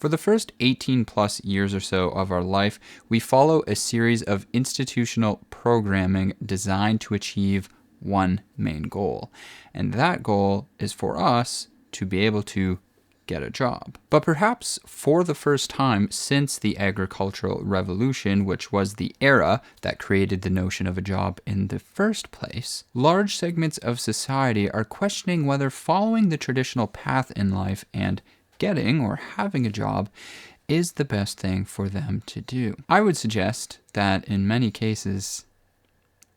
For the first 18 plus years or so of our life, we follow a series of institutional programming designed to achieve one main goal. And that goal is for us to be able to get a job. But perhaps for the first time since the agricultural revolution, which was the era that created the notion of a job in the first place, large segments of society are questioning whether following the traditional path in life and getting or having a job is the best thing for them to do. I would suggest that in many cases,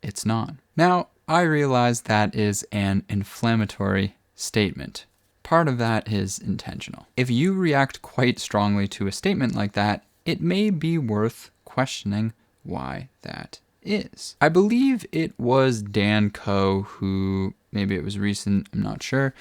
it's not. Now, I realize that is an inflammatory statement. Part of that is intentional. If you react quite strongly to a statement like that, it may be worth questioning why that is. I believe it was Dan Coe who, maybe it was recent, I'm not sure,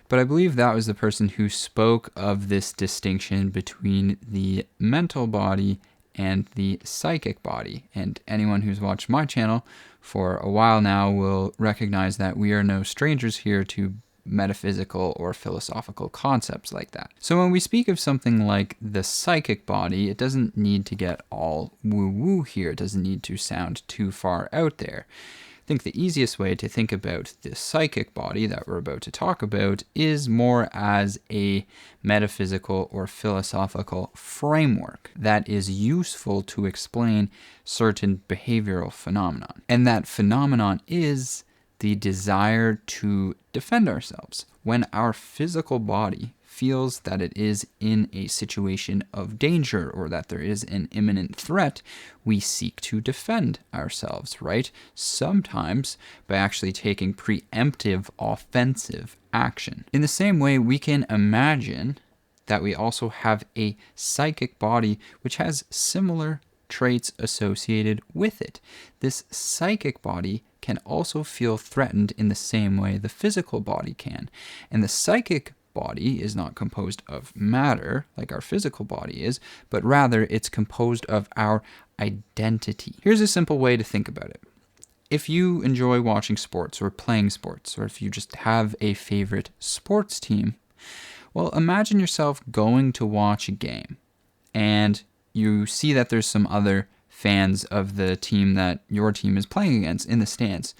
but I believe that was the person who spoke of this distinction between the mental body and the psychic body. And anyone who's watched my channel for a while now will recognize that we are no strangers here to metaphysical or philosophical concepts like that. So when we speak of something like the psychic body, it doesn't need to get all woo-woo here. It doesn't need to sound too far out there. I think the easiest way to think about the psychic body that we're about to talk about is more as a metaphysical or philosophical framework that is useful to explain certain behavioral phenomenon. And that phenomenon is the desire to defend ourselves. When our physical body feels that it is in a situation of danger or that there is an imminent threat, we seek to defend ourselves, right? Sometimes by actually taking preemptive offensive action. In the same way, we can imagine that we also have a psychic body which has similar traits associated with it. This psychic body can also feel threatened in the same way the physical body can. And the psychic body is not composed of matter like our physical body is, but rather it's composed of our identity. Here's a simple way to think about it. If you enjoy watching sports or playing sports, or if you just have a favorite sports team, well, imagine yourself going to watch a game and you see that there's some other fans of the team that your team is playing against in the stands.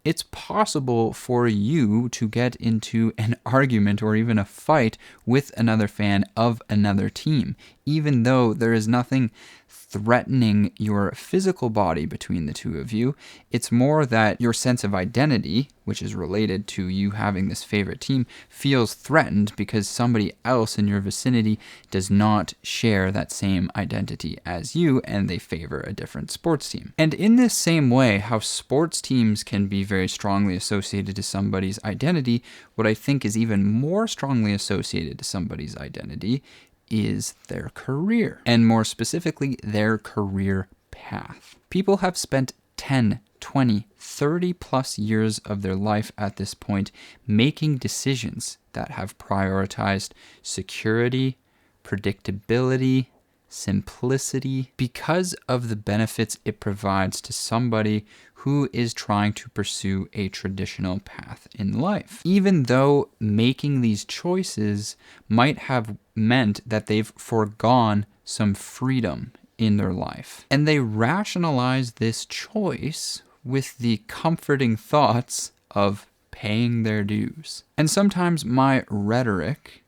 It's possible for you to get into an argument or even a fight with another fan of another team, even though there is nothing threatening your physical body between the two of you. It's more that your sense of identity, which is related to you having this favorite team, feels threatened because somebody else in your vicinity does not share that same identity as you and they favor a different sports team. And in this same way, how sports teams can be very strongly associated to somebody's identity, what I think is even more strongly associated to somebody's identity is their career, and more specifically, their career path. People have spent 10, 20, 30 plus years of their life at this point making decisions that have prioritized security, predictability, simplicity, because of the benefits it provides to somebody who is trying to pursue a traditional path in life. Even though making these choices might have meant that they've foregone some freedom in their life. And they rationalize this choice with the comforting thoughts of paying their dues. And sometimes my rhetoric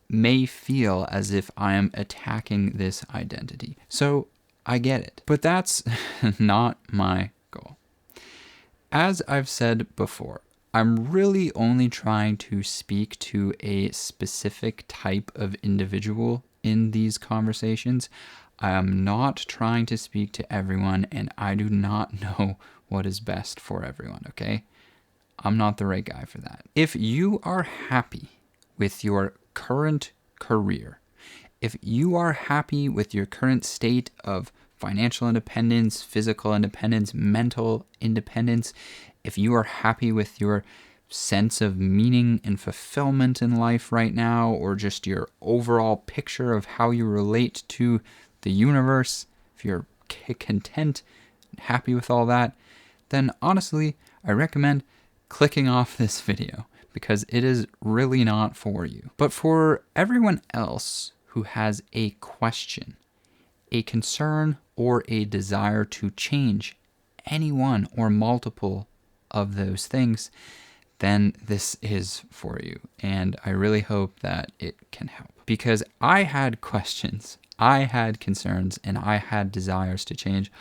may feel as if I am attacking this identity. So I get it. But that's not my goal. As I've said before, I'm really only trying to speak to a specific type of individual in these conversations. I am not trying to speak to everyone, and I do not know what is best for everyone, okay? I'm not the right guy for that. If you are happy with your current career, if you are happy with your current state of financial independence, physical independence, mental independence, if you are happy with your sense of meaning and fulfillment in life right now, or just your overall picture of how you relate to the universe, if you're content and happy with all that, then honestly, I recommend clicking off this video because it is really not for you. But for everyone else who has a question, a concern, or a desire to change any one or multiple of those things, then this is for you. And I really hope that it can help. Because I had questions, I had concerns, and I had desires to change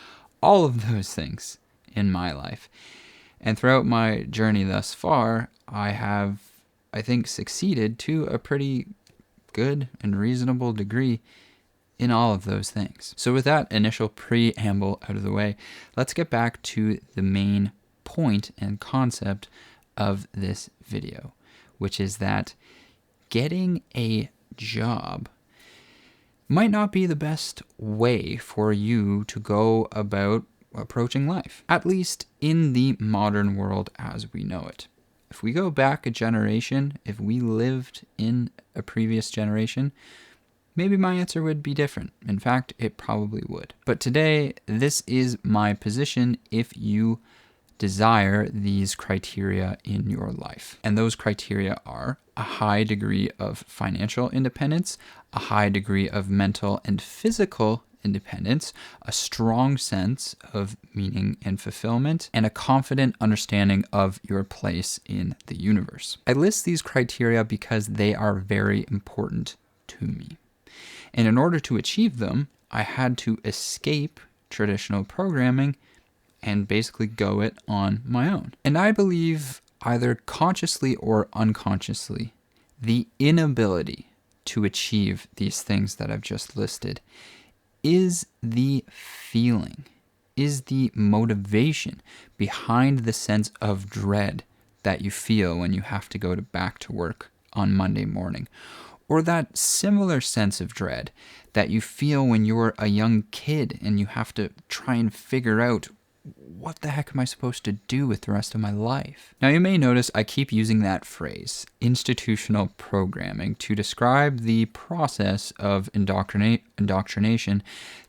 all of those things in my life. And throughout my journey thus far, I have, I think, succeeded to a pretty good and reasonable degree in all of those things. So with that initial preamble out of the way, let's get back to the main point and concept of this video, which is that getting a job might not be the best way for you to go about approaching life, at least in the modern world as we know it. If we go back a generation, if we lived in a previous generation, maybe my answer would be different. In fact, it probably would. But today, this is my position if you desire these criteria in your life. And those criteria are a high degree of financial independence, a high degree of mental and physical independence, a strong sense of meaning and fulfillment, and a confident understanding of your place in the universe. I list these criteria because they are very important to me. And in order to achieve them, I had to escape traditional programming and basically go it on my own. And I believe, either consciously or unconsciously, the inability to achieve these things that I've just listed is the feeling, is the motivation behind the sense of dread that you feel when you have to go back to work on Monday morning, or that similar sense of dread that you feel when you're a young kid and you have to try and figure out, what the heck am I supposed to do with the rest of my life? Now, you may notice I keep using that phrase, institutional programming, to describe the process of indoctrination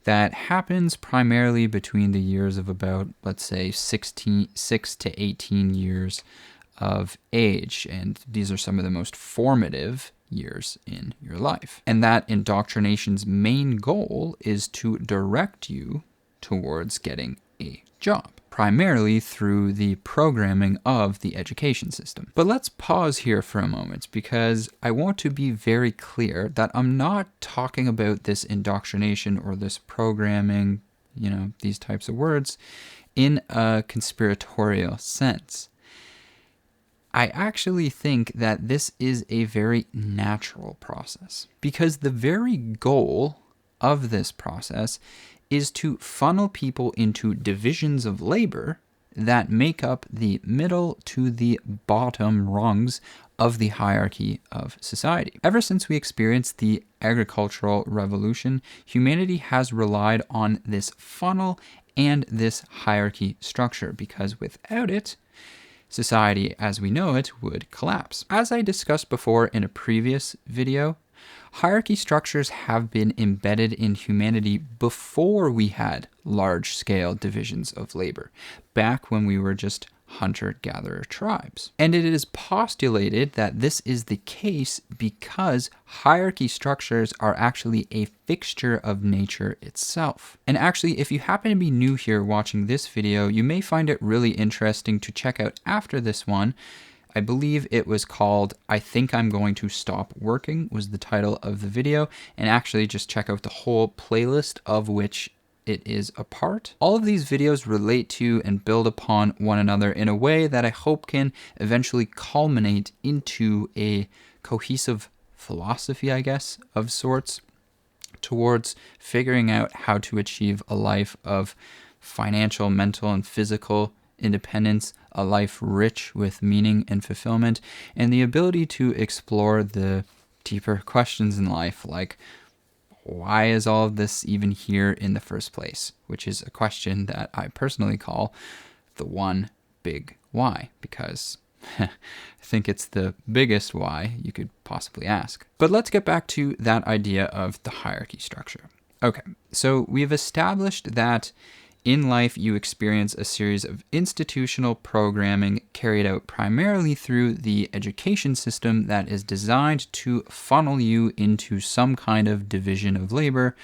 that happens primarily between the years of about, let's say, 6 to 18 years of age. And these are some of the most formative years in your life. And that indoctrination's main goal is to direct you towards getting a job, primarily through the programming of the education system. But let's pause here for a moment, because I want to be very clear that I'm not talking about this indoctrination or this programming, these types of words, in a conspiratorial sense. I actually think that this is a very natural process, because the very goal of this process is to funnel people into divisions of labor that make up the middle to the bottom rungs of the hierarchy of society. Ever since we experienced the agricultural revolution, humanity has relied on this funnel and this hierarchy structure, because without it, society as we know it would collapse. As I discussed before in a previous video, hierarchy structures have been embedded in humanity before we had large-scale divisions of labor, back when we were just hunter-gatherer tribes. And it is postulated that this is the case because hierarchy structures are actually a fixture of nature itself. And actually, if you happen to be new here watching this video, you may find it really interesting to check out after this one. I believe it was called I Think I'm Going to Stop Working was the title of the video, and actually just check out the whole playlist of which it is a part. All of these videos relate to and build upon one another in a way that I hope can eventually culminate into a cohesive philosophy, I guess, of sorts, towards figuring out how to achieve a life of financial, mental, and physical independence, a life rich with meaning and fulfillment, and the ability to explore the deeper questions in life, like, why is all of this even here in the first place? Which is a question that I personally call the one big why, because I think it's the biggest why you could possibly ask. But let's get back to that idea of the hierarchy structure. Okay, so we've established that In life, you experience a series of institutional programming carried out primarily through the education system that is designed to funnel you into some kind of division of labor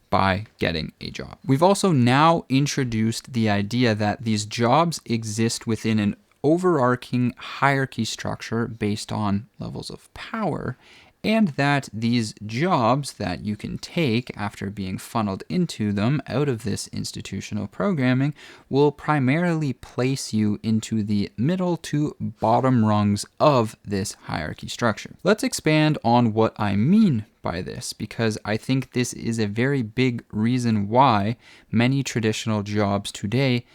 by getting a job. We've also now introduced the idea that these jobs exist within an overarching hierarchy structure based on levels of power, and that these jobs that you can take after being funneled into them out of this institutional programming will primarily place you into the middle to bottom rungs of this hierarchy structure. Let's expand on what I mean by this, because I think this is a very big reason why many traditional jobs today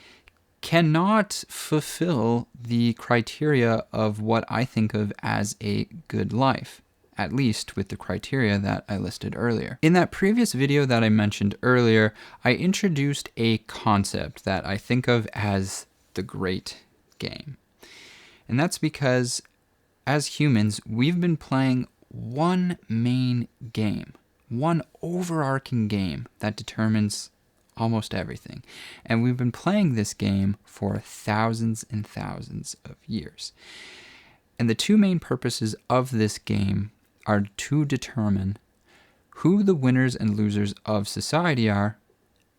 cannot fulfill the criteria of what I think of as a good life, at least with the criteria that I listed earlier. In that previous video that I mentioned earlier, I introduced a concept that I think of as the great game. And that's because as humans, we've been playing one main game, one overarching game that determines almost everything. And we've been playing this game for thousands and thousands of years. And the two main purposes of this game are to determine who the winners and losers of society are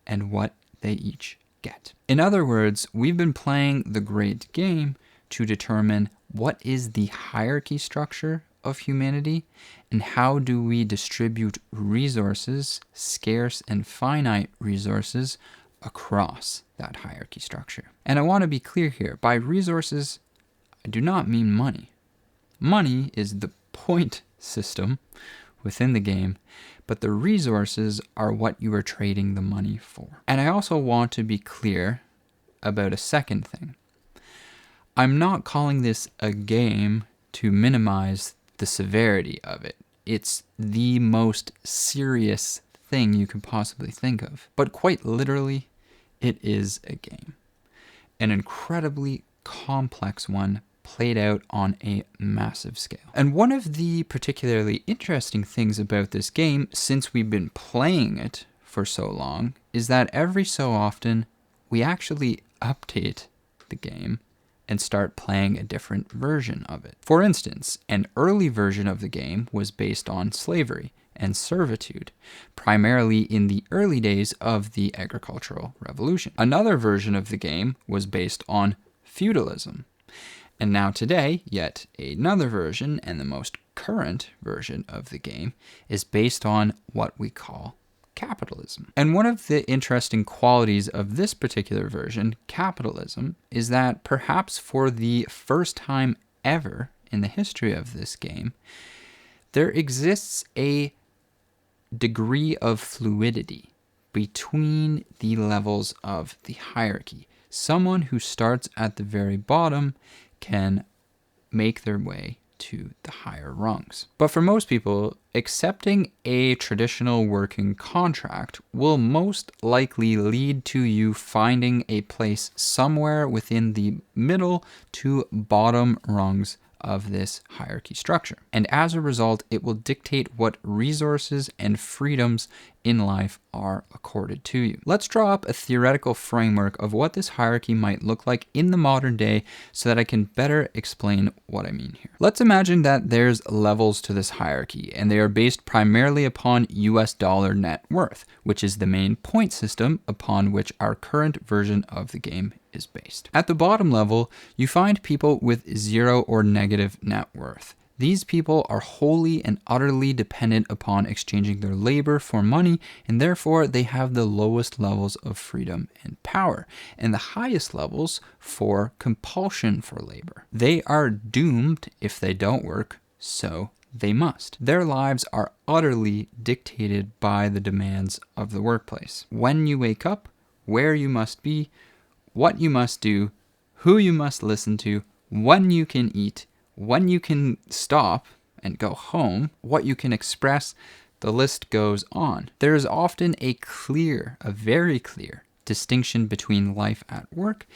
and what they each get. In other words, we've been playing the great game to determine what is the hierarchy structure of humanity and how do we distribute resources, scarce and finite resources, across that hierarchy structure. And I want to be clear here. By resources, I do not mean money. Money is the point system within the game, but the resources are what you are trading the money for. And I also want to be clear about a second thing. I'm not calling this a game to minimize the severity of it. It's the most serious thing you could possibly think of. But quite literally, it is a game. An incredibly complex one played out on a massive scale. And one of the particularly interesting things about this game, since we've been playing it for so long, is that every so often we actually update the game and start playing a different version of it. For instance, an early version of the game was based on slavery and servitude, primarily in the early days of the agricultural revolution. Another version of the game was based on feudalism. And now today, yet another version, and the most current version of the game, is based on what we call capitalism. And one of the interesting qualities of this particular version, capitalism, is that perhaps for the first time ever in the history of this game, there exists a degree of fluidity between the levels of the hierarchy. Someone who starts at the very bottom can make their way to the higher rungs. But for most people, accepting a traditional working contract will most likely lead to you finding a place somewhere within the middle to bottom rungs of this hierarchy structure. And as a result, it will dictate what resources and freedoms in life are accorded to you. Let's draw up a theoretical framework of what this hierarchy might look like in the modern day so that I can better explain what I mean here. Let's imagine that there's levels to this hierarchy, and they are based primarily upon US dollar net worth, which is the main point system upon which our current version of the game is based. At the bottom level, you find people with zero or negative net worth. These people are wholly and utterly dependent upon exchanging their labor for money, and therefore they have the lowest levels of freedom and power, and the highest levels for compulsion for labor. They are doomed if they don't work, so they must. Their lives are utterly dictated by the demands of the workplace. When you wake up, where you must be, what you must do, who you must listen to, when you can eat, when you can stop and go home, what you can express, the list goes on. There is often a very clear distinction between life at work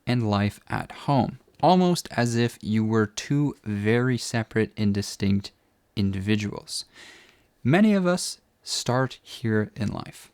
and life at home, almost as if you were two very separate and distinct individuals. Many of us start here in life.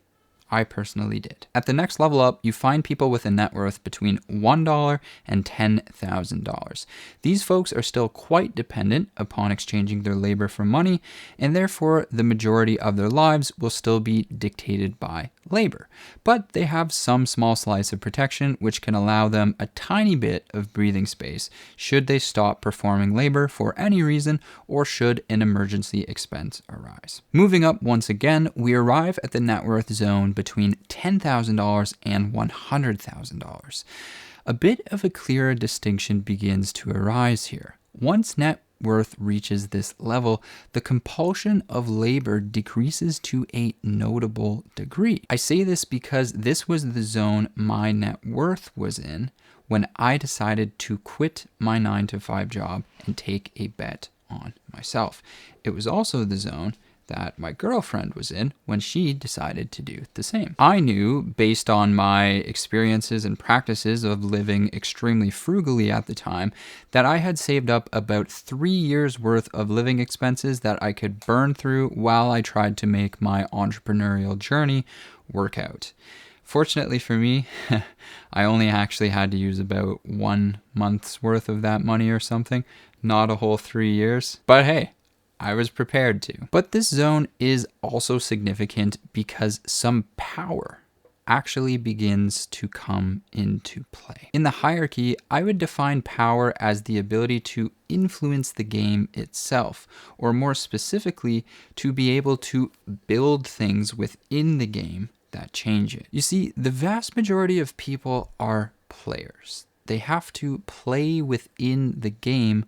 I personally did. At the next level up, you find people with a net worth between $1 and $10,000. These folks are still quite dependent upon exchanging their labor for money, and therefore the majority of their lives will still be dictated by labor. But they have some small slice of protection which can allow them a tiny bit of breathing space should they stop performing labor for any reason or should an emergency expense arise. Moving up once again, we arrive at the net worth zone between $10,000 and $100,000. A bit of a clearer distinction begins to arise here. Once net worth reaches this level, the compulsion of labor decreases to a notable degree. I say this because this was the zone my net worth was in when I decided to quit my 9-to-5 job and take a bet on myself. It was also the zone that my girlfriend was in when she decided to do the same. I knew, based on my experiences and practices of living extremely frugally at the time, that I had saved up about 3 years worth of living expenses that I could burn through while I tried to make my entrepreneurial journey work out. Fortunately for me, I only actually had to use about 1 month's worth of that money or something, not a whole 3 years. But hey, I was prepared to. But this zone is also significant because some power actually begins to come into play. In the hierarchy, I would define power as the ability to influence the game itself, or more specifically, to be able to build things within the game that change it. You see, the vast majority of people are players. They have to play within the game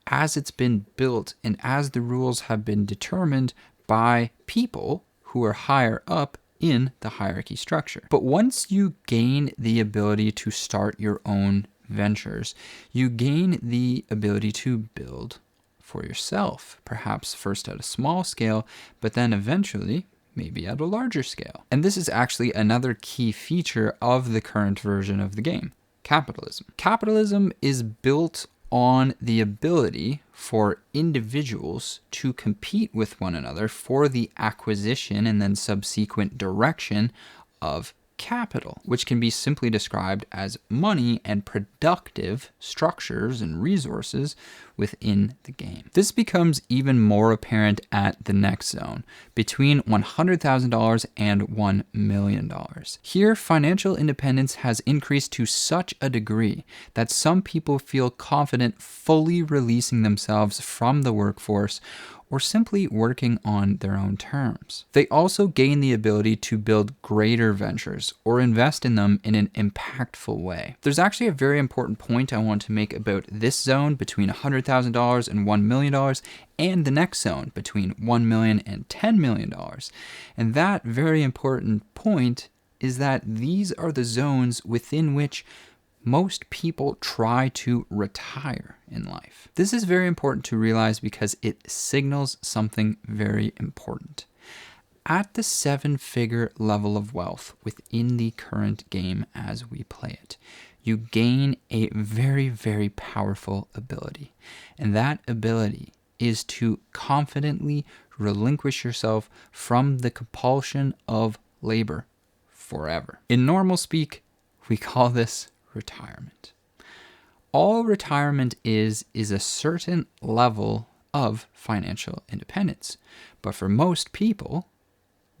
as it's been built and as the rules have been determined by people who are higher up in the hierarchy structure. But once you gain the ability to start your own ventures, you gain the ability to build for yourself, perhaps first at a small scale, but then eventually maybe at a larger scale. And this is actually another key feature of the current version of the game: capitalism. Capitalism is built on the ability for individuals to compete with one another for the acquisition and then subsequent direction of capital, which can be simply described as money and productive structures and resources within the game. This becomes even more apparent at the next zone, between $100,000 and $1 million. Here, financial independence has increased to such a degree that some people feel confident fully releasing themselves from the workforce or simply working on their own terms. They also gain the ability to build greater ventures or invest in them in an impactful way. There's actually a very important point I want to make about this zone between $100,000 and $1 million and the next zone between $1 million and $10 million. And that very important point is that these are the zones within which most people try to retire in life. This is very important to realize because it signals something very important. At the 7-figure level of wealth within the current game as we play it, you gain a very, very powerful ability. And that ability is to confidently relinquish yourself from the compulsion of labor forever. In normal speak, we call this retirement. All retirement is a certain level of financial independence. But for most people,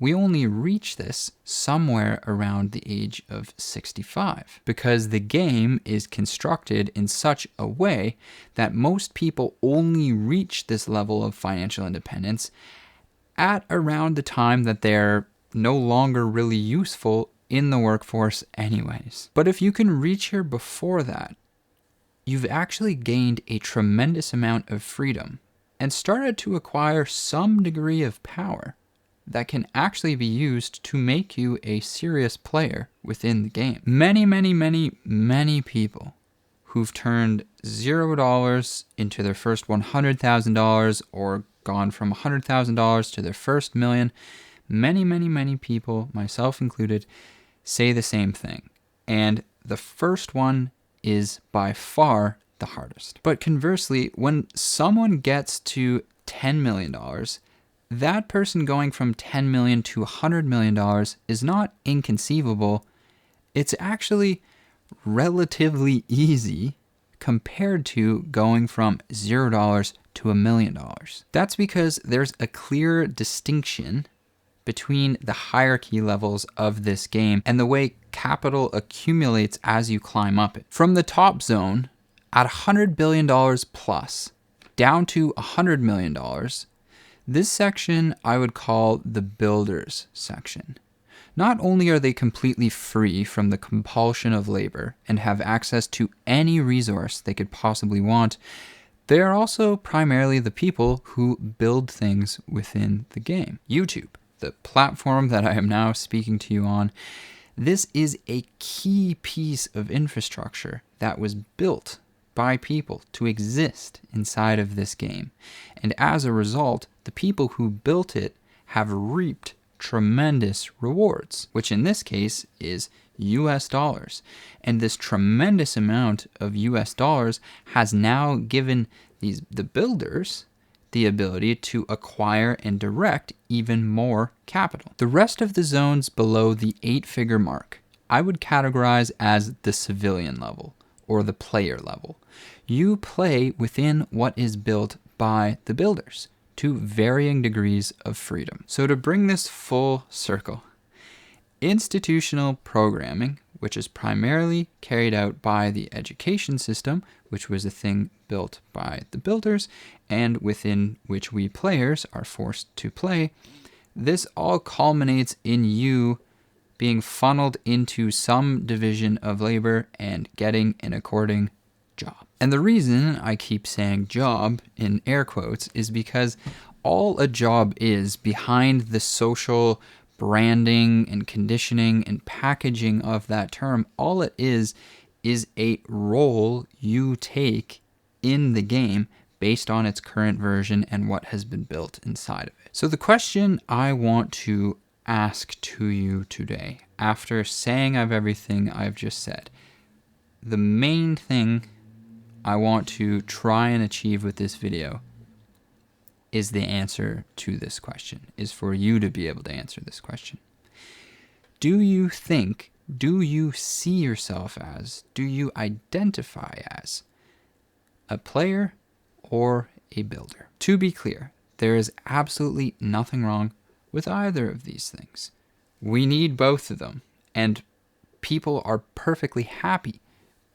we only reach this somewhere around the age of 65 because the game is constructed in such a way that most people only reach this level of financial independence at around the time that they're no longer really useful in the workforce anyways. But if you can reach here before that, you've actually gained a tremendous amount of freedom and started to acquire some degree of power that can actually be used to make you a serious player within the game. Many people who've turned $0 into their first $100,000 or gone from $100,000 to their first million, many people, myself included, say the same thing. And the first one is by far the hardest. But conversely, when someone gets to $10 million, that person going from $10 million to $100 million is not inconceivable. It's actually relatively easy compared to going from $0 to $1 million. That's because there's a clear distinction between the hierarchy levels of this game and the way capital accumulates as you climb up it. From the top zone, at $100 billion plus, down to $100 million, this section I would call the builders section. Not only are they completely free from the compulsion of labor and have access to any resource they could possibly want, they are also primarily the people who build things within the game. YouTube, the platform that I am now speaking to you on, this is a key piece of infrastructure that was built by people to exist inside of this game. And as a result, the people who built it have reaped tremendous rewards, which in this case is US dollars. And this tremendous amount of US dollars has now given the builders the ability to acquire and direct even more capital. The rest of the zones below the 8-figure mark, I would categorize as the civilian level or the player level. You play within what is built by the builders to varying degrees of freedom. So to bring this full circle, institutional programming, which is primarily carried out by the education system, which was a thing built by the builders and within which we players are forced to play, this all culminates in you being funneled into some division of labor and getting an according job. And the reason I keep saying job in air quotes is because all a job is behind the social branding and conditioning and packaging of that term, all it is a role you take in the game based on its current version and what has been built inside of it. So the question I want to ask to you today, after saying of everything I've just said, the main thing I want to try and achieve with this video is the answer to this question, is for you to be able to answer this question. Do you see yourself as, do you identify as a player or a builder? To be clear, there is absolutely nothing wrong with either of these things. We need both of them, and people are perfectly happy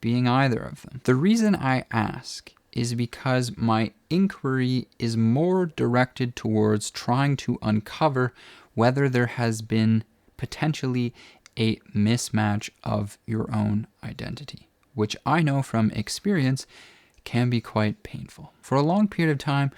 being either of them. The reason I ask is because my inquiry is more directed towards trying to uncover whether there has been potentially a mismatch of your own identity, which I know from experience can be quite painful. For a long period of time,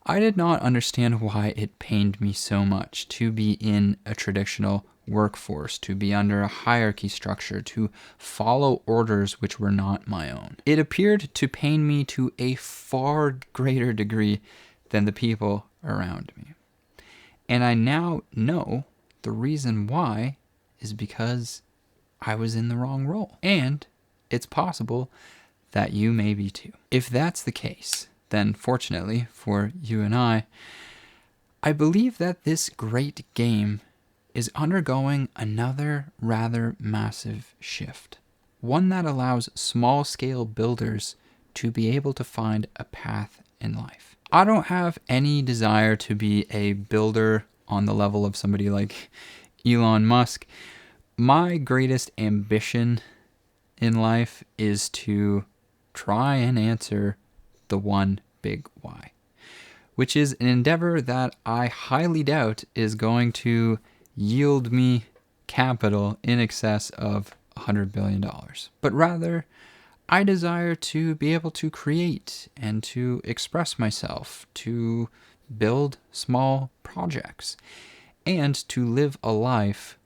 I did not understand why it pained me so much to be in a traditional workforce, to be under a hierarchy structure, to follow orders which were not my own. It appeared to pain me to a far greater degree than the people around me. And I now know the reason why is because I was in the wrong role. And it's possible that you may be too. If that's the case, then fortunately for you and I believe that this great game is undergoing another rather massive shift. One that allows small-scale builders to be able to find a path in life. I don't have any desire to be a builder on the level of somebody like Elon Musk. My greatest ambition in life is to try and answer the one big why, which is an endeavor that I highly doubt is going to yield me capital in excess of $100 billion. But rather, I desire to be able to create and to express myself, to build small projects, and to live a life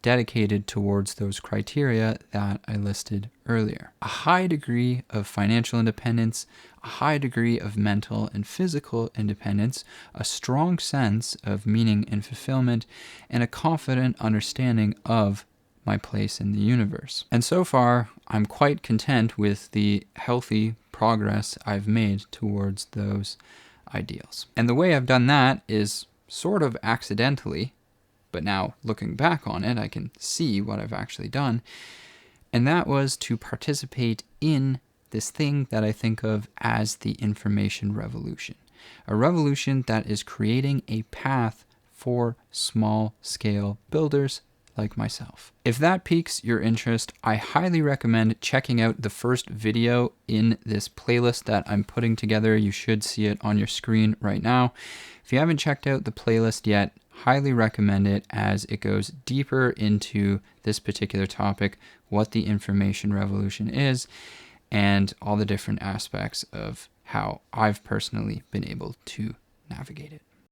dedicated towards those criteria that I listed earlier. A high degree of financial independence, a high degree of mental and physical independence, a strong sense of meaning and fulfillment, and a confident understanding of my place in the universe. And so far, I'm quite content with the healthy progress I've made towards those ideals. And the way I've done that is sort of accidentally, but now looking back on it, I can see what I've actually done. And that was to participate in this thing that I think of as the information revolution. A revolution that is creating a path for small-scale builders like myself. If that piques your interest, I highly recommend checking out the first video in this playlist that I'm putting together. You should see it on your screen right now. If you haven't checked out the playlist yet, highly recommend it as it goes deeper into this particular topic, what the information revolution is, and all the different aspects of how I've personally been able to navigate it.